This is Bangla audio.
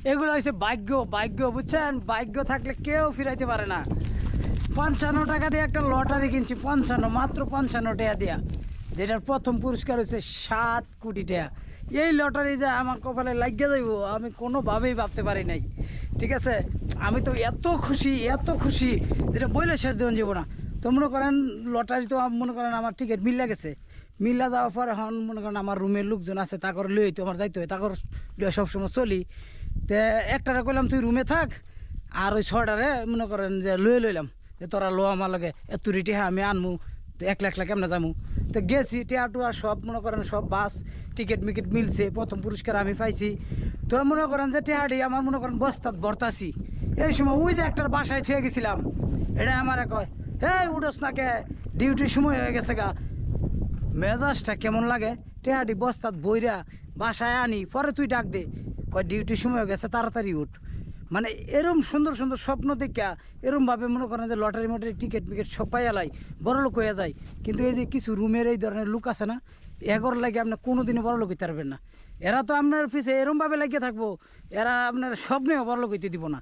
এগুলো হচ্ছে ভাগ্য, ভাগ্য বুঝছেন, ভাগ্য থাকলে কেউ ফিরাইতে পারে না। 55 টাকা দিয়ে একটা লটারি কিনছি, 55, মাত্র 55 টাকা দিয়া, যেটার প্রথম পুরস্কার হচ্ছে 7 কোটি টাকা। এই লটারি যে আমার কপালে লাগিয়ে যাইব আমি কোনোভাবেই ভাবতে পারি নাই। ঠিক আছে, আমি তো এত খুশি, এত খুশি, যেটা বইলে শেষ দেওয়া যাব না। তো মনে করেন লটারি তো মনে করেন আমার টিকিট মিল্লা গেছে, মিল্লা যাওয়ার পর এখন মনে করেন আমার রুমের লোকজন আছে, তাকর লই তো আমার যাইতে হয়, তাকর লইয়া সবসময় চলি। তে একটারে কইলাম তুই রুমে থাক, আর ওই 6টারে মনে করেন যে লয়ে লইলাম যে তোরা লো আমার লগে এত রিটি, হ্যাঁ আমি আনমু, তো একলা একলা কেমনে যামু। তো গেছি, টিয়া টুয়া সব মনে করেন সব বাস টিকিট মিকিট মিলছে, প্রথম পুরস্কার আমি পাইছি। তো মনে করেন যে টিয়াটি আমার মনে করেন বস্তাত ভরতাছি। এই সময় ওই যে একটার বাসায় থুয়ে গেছিলাম, এটা আমার কয় এই উঠোস না কে, ডিউটির সময় হয়ে গেছে গা। মেজাজটা কেমন লাগে, টেহাটি বস্তাত বইরা বাসায় আনি, পরে তুই ডাক দে, কয় ডিউটির সময় হয়ে গেছে তাড়াতাড়ি উঠ। মানে এরম সুন্দর সুন্দর স্বপ্ন দেখা এরমভাবে মনে করেন যে লটারি মটারি টিকিট মিকিট সব পাইয়ালাই বড় লোক হয়ে যায়। কিন্তু এই যে কিছু রুমের এই ধরনের লোক আছে না, এগর লাগে আপনি কোনোদিনই বড় লোক হইতে পারবেন না। এরা তো আপনার পিছে এরমভাবে লাগিয়ে থাকবো, এরা আপনার স্বপ্নেও বড় লোক হইতে দিব না।